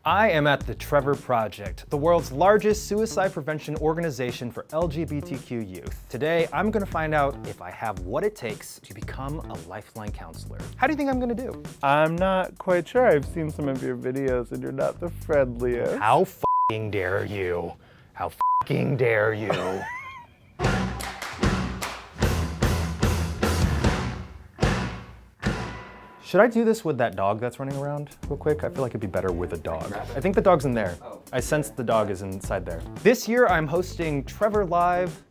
I am at the Trevor Project, the world's largest suicide prevention organization for LGBTQ youth. Today, I'm gonna find out if I have what it takes to become a lifeline counselor. How do you think I'm gonna do? I'm not quite sure. I've seen some of your videos and you're not the friendliest. How f***ing dare you? How f***ing dare you? Should I do this with that dog that's running around real quick? I feel like it'd be better with a dog. I think the dog's in there. I sense the dog is inside there. This year I'm hosting Trevor Live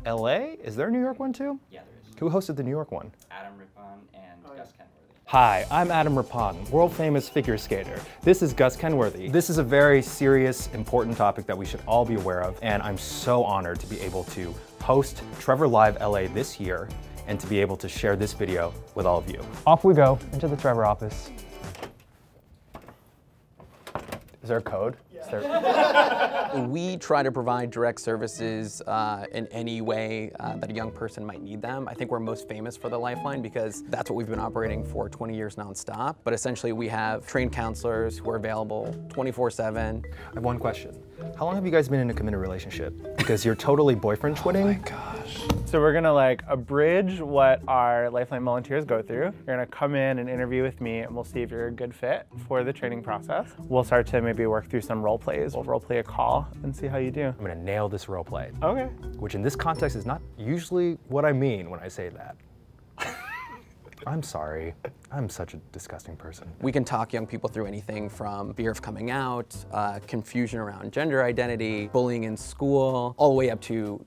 LA. Is there a New York one too? Yeah, there is. Who hosted the New York one? Adam Rippon and Gus Kenworthy. Hi, I'm Adam Rippon, world famous figure skater. This is Gus Kenworthy. This is a very serious, important topic that we should all be aware of, and I'm so honored to be able to host Trevor Live LA this year and to be able to share this video with all of you. Off we go into the Trevor office. Is there a code? We try to provide direct services in any way that a young person might need them. I think we're most famous for the Lifeline because that's what we've been operating for 20 years nonstop. But essentially we have trained counselors who are available 24/7. I have one question. How long have you guys been in a committed relationship? Because you're totally boyfriend twinning. Oh my gosh. So we're gonna like abridge what our Lifeline volunteers go through. You're gonna come in and interview with me and we'll see if you're a good fit for the training process. We'll start to maybe work through some role plays. We'll role play a call and see how you do. I'm gonna nail this role play. Okay. Which in this context is not usually what I mean when I say that. I'm sorry. I'm such a disgusting person. We can talk young people through anything from fear of coming out, confusion around gender identity, bullying in school, all the way up to,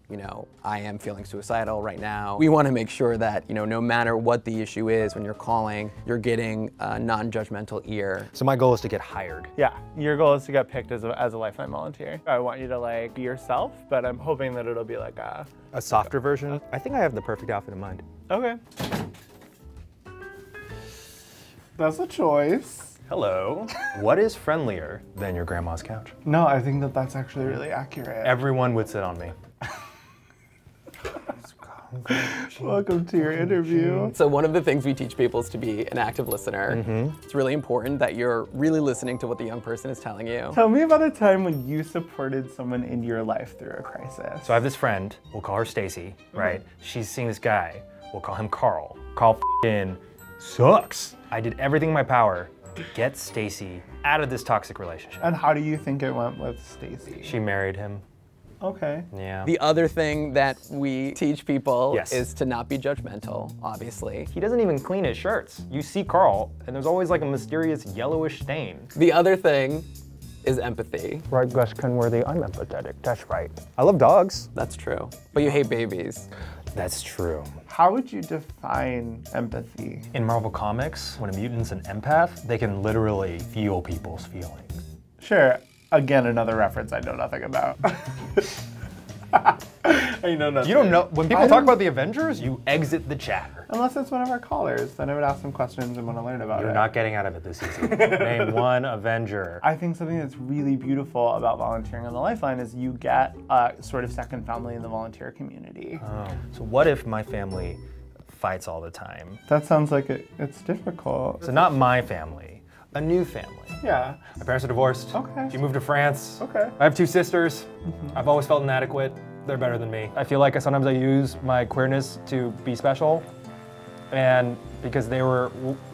I am feeling suicidal right now. We want to make sure that, no matter what the issue is, when you're calling, you're getting a non-judgmental ear. So my goal is to get hired. Yeah, your goal is to get picked as a Lifeline volunteer. I want you to be yourself, but I'm hoping that it'll be like a softer version. I think I have the perfect outfit in mind. Okay. That's a choice. Hello. What is friendlier than your grandma's couch? No, I think that that's actually really accurate. Everyone would sit on me. Welcome to your interview. So one of the things we teach people is to be an active listener. It's really important that you're really listening to what the young person is telling you. Tell me about a time when you supported someone in your life through a crisis. So I have this friend, we'll call her Stacy, right? She's seeing this guy, we'll call him Carl. Carl f***ing sucks. I did everything in my power to get Stacy out of this toxic relationship. And how do you think it went with Stacy? She married him. Okay. Yeah. The other thing that we teach people Yes. is to not be judgmental, obviously. He doesn't even clean his shirts. You see Carl, and there's always like a mysterious yellowish stain. The other thing is empathy. Right, Gus Kenworthy, I'm empathetic, that's right. I love dogs. That's true. But you hate babies. That's true. How would you define empathy? In Marvel Comics, when a mutant's an empath, they can literally feel people's feelings. Sure. Again, another reference I know nothing about. I know nothing. You don't know, when people talk about the Avengers, you exit the chat. Unless it's one of our callers, then I would ask them questions and want to learn about it. You're not getting out of it this easy. Name one Avenger. I think something that's really beautiful about volunteering on the Lifeline is you get a sort of second family in the volunteer community. Oh. So what if my family fights all the time? That sounds like it's difficult. So not my family, a new family. Yeah. My parents are divorced. Okay. She moved to France. Okay. I have two sisters. I've always felt inadequate. They're better than me. I feel like sometimes I use my queerness to be special. And because they were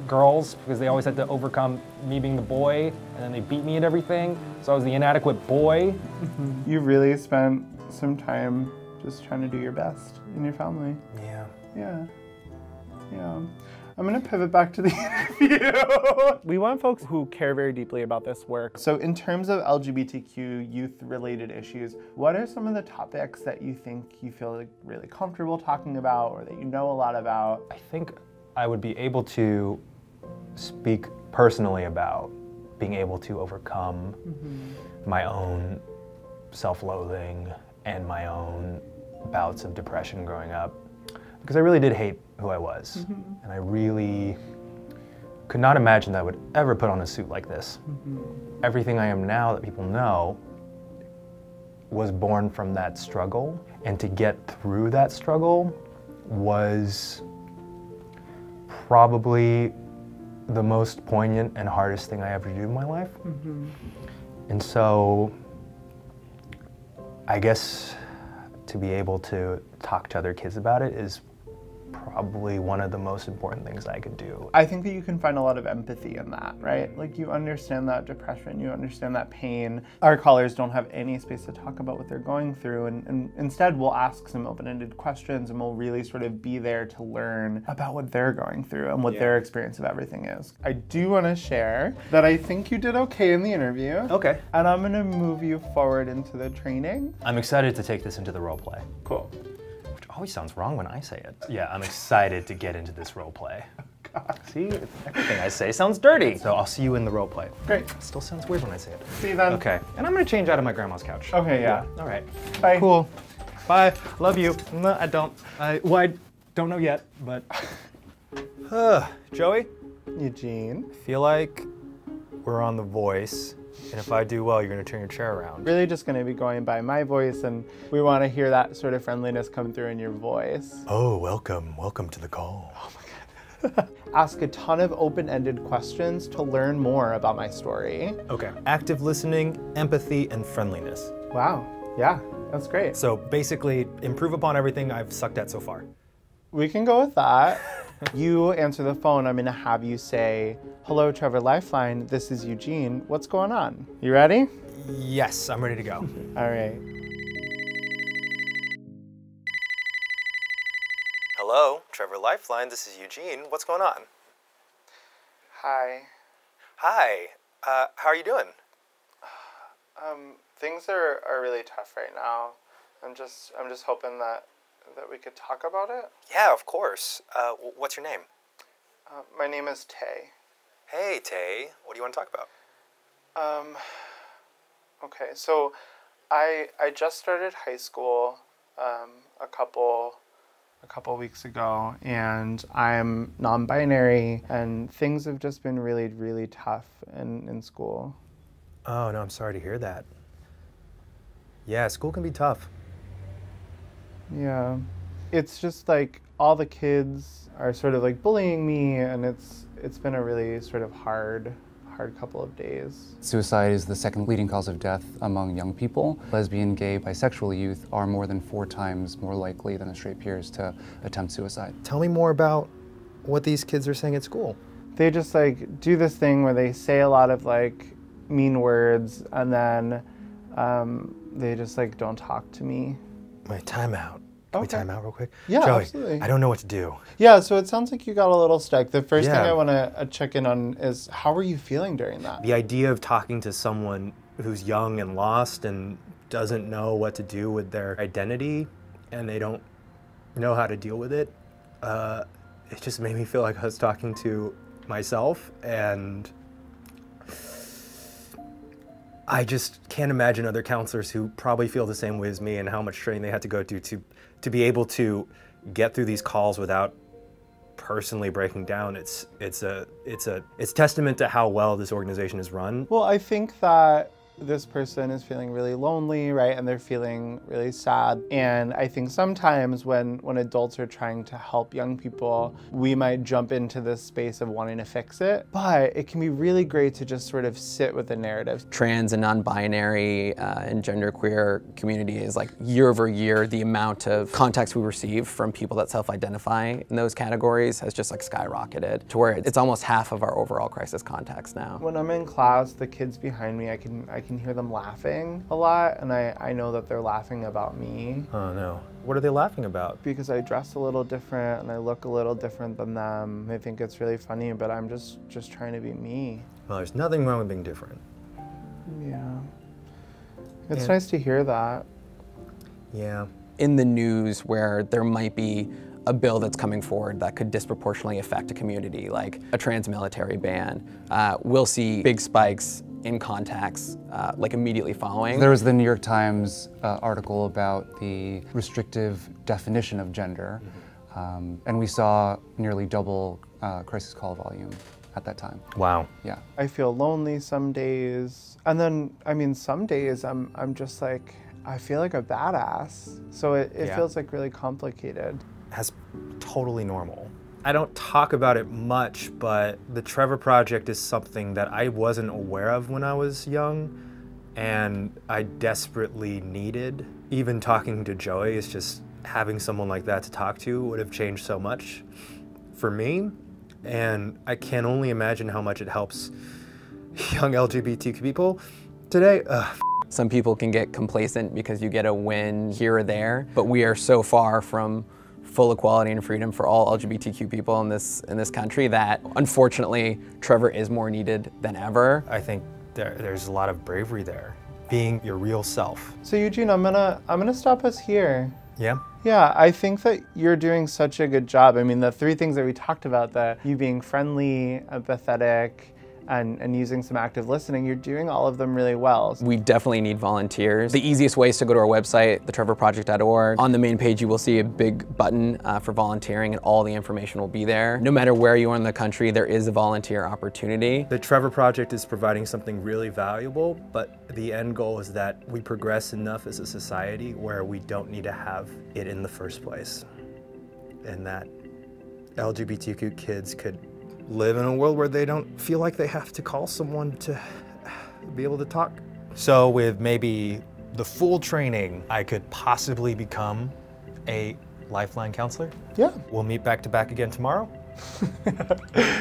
girls, because they always had to overcome me being the boy, and then they beat me at everything. So I was the inadequate boy. You really spent some time just trying to do your best in your family. Yeah. Yeah. Yeah. I'm gonna pivot back to the interview. We want folks who care very deeply about this work. So in terms of LGBTQ youth-related issues, what are some of the topics that you think you feel really comfortable talking about or that you know a lot about? I think I would be able to speak personally about being able to overcome my own self-loathing and my own bouts of depression growing up. Because I really did hate who I was. And I really could not imagine that I would ever put on a suit like this. Everything I am now that people know was born from that struggle. And to get through that struggle was probably the most poignant and hardest thing I ever do in my life. And so I guess to be able to talk to other kids about it is probably one of the most important things I could do. I think that you can find a lot of empathy in that, right? Like you understand that depression, you understand that pain. Our callers don't have any space to talk about what they're going through, and instead we'll ask some open-ended questions and we'll really sort of be there to learn about what they're going through and what their experience of everything is. I do want to share that I think you did okay in the interview. Okay. And I'm going to move you forward into the training. I'm excited to take this into the role play. Cool. Which always sounds wrong when I say it. Yeah, I'm excited to get into this role play. See, everything I say sounds dirty. So I'll see you in the role play. Great. It still sounds weird when I say it. See you then. Okay, and I'm gonna change out of my grandma's couch. Okay, yeah. All right. Bye. Cool. Bye. Love you. No, I don't. I don't know yet, but. Joey? Eugene. Feel like we're on The Voice, and if I do well, you're gonna turn your chair around. Really just going to be going by my voice, and we want to hear that sort of friendliness come through in your voice. Oh, welcome to the call. Oh my God. Ask a ton of open-ended questions to learn more about my story. Okay. Active listening, empathy, and friendliness. Wow. Yeah, that's great. So basically, improve upon everything I've sucked at so far. We can go with that. You answer the phone. I'm going to have you say, "Hello, Trevor Lifeline. This is Eugene. What's going on?" You ready? Yes, I'm ready to go. All right. Hello, Trevor Lifeline. This is Eugene. What's going on? Hi. Hi. How are you doing? Things are really tough right now. I'm just hoping that we could talk about it. Yeah, of course. What's your name? My name is Tay. Hey, Tay. What do you want to talk about? Okay, so I just started high school a couple weeks ago, and I'm non-binary, and things have just been really, really tough in school. Oh, no, I'm sorry to hear that. Yeah, school can be tough. Yeah, it's just like all the kids are sort of like bullying me, and it's been a really sort of hard couple of days. Suicide is the second leading cause of death among young people. Lesbian, gay, bisexual youth are more than 4 times more likely than their straight peers to attempt suicide. Tell me more about what these kids are saying at school. They just like do this thing where they say a lot of like mean words, and then they just like don't talk to me. Wait, time out. Can we time out real quick? Yeah, Joey, absolutely. I don't know what to do. Yeah, so it sounds like you got a little stuck. The first thing Yeah. I want to check in on is, how are you feeling during that? The idea of talking to someone who's young and lost and doesn't know what to do with their identity, and they don't know how to deal with it, it just made me feel like I was talking to myself, and I just can't imagine other counselors who probably feel the same way as me and how much training they had to go to be able to get through these calls without personally breaking down. It's testament to how well this organization is run. Well, I think that this person is feeling really lonely, right? And they're feeling really sad. And I think sometimes when adults are trying to help young people, we might jump into this space of wanting to fix it. But it can be really great to just sort of sit with the narrative. Trans and non-binary and genderqueer community is like year over year, the amount of contacts we receive from people that self-identify in those categories has just like skyrocketed to where it's almost half of our overall crisis contacts now. When I'm in class, the kids behind me, I can hear them laughing a lot, and I know that they're laughing about me. Oh no. What are they laughing about? Because I dress a little different and I look a little different than them. They think it's really funny, but I'm just trying to be me. Well, there's nothing wrong with being different. Yeah. It's nice to hear that. Yeah. In the news where there might be a bill that's coming forward that could disproportionately affect a community, like a trans military ban, we'll see big spikes in contacts like immediately following. There was the New York Times article about the restrictive definition of gender, and we saw nearly double crisis call volume at that time. Wow. Yeah. I feel lonely some days, and then, I mean, some days I'm just like, I feel like a badass. So it feels like really complicated. That's totally normal. I don't talk about it much, but the Trevor Project is something that I wasn't aware of when I was young, and I desperately needed. Even talking to Joie is just having someone like that to talk to would have changed so much for me, and I can only imagine how much it helps young LGBTQ people today. Some people can get complacent because you get a win here or there, but we are so far from full equality and freedom for all LGBTQ people in this country that unfortunately Trevor is more needed than ever. I think there's a lot of bravery there, being your real self. So Eugene, I'm gonna stop us here. Yeah? Yeah, I think that you're doing such a good job. I mean, the three things that we talked about, that you being friendly, empathetic, and using some active listening, you're doing all of them really well. We definitely need volunteers. The easiest way is to go to our website, thetrevorproject.org. On the main page, you will see a big button for volunteering, and all the information will be there. No matter where you are in the country, there is a volunteer opportunity. The Trevor Project is providing something really valuable, but the end goal is that we progress enough as a society where we don't need to have it in the first place, and that LGBTQ kids could live in a world where they don't feel like they have to call someone to be able to talk. So with maybe the full training, I could possibly become a lifeline counselor. Yeah. We'll meet back to back again tomorrow.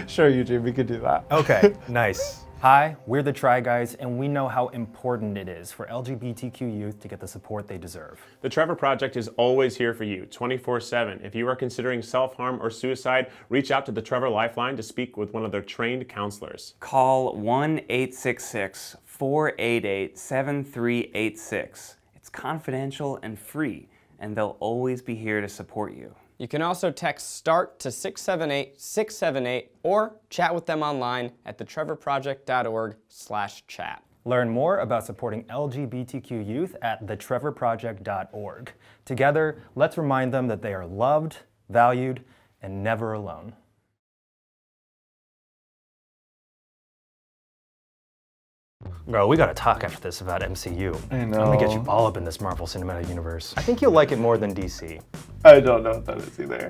Sure, Eugene, we could do that. Okay, nice. Hi, we're the Try Guys, and we know how important it is for LGBTQ youth to get the support they deserve. The Trevor Project is always here for you, 24/7. If you are considering self-harm or suicide, reach out to the Trevor Lifeline to speak with one of their trained counselors. Call 1-866-488-7386. It's confidential and free, and they'll always be here to support you. You can also text START to 678-678 or chat with them online at thetrevorproject.org/chat. Learn more about supporting LGBTQ youth at thetrevorproject.org. Together, let's remind them that they are loved, valued, and never alone. Bro, we gotta talk after this about MCU. I know. I'm gonna get you all up in this Marvel Cinematic Universe. I think you'll like it more than DC. I don't know what that is either.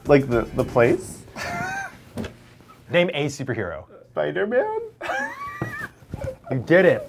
Like the place? Name a superhero. Spider-Man? You did it.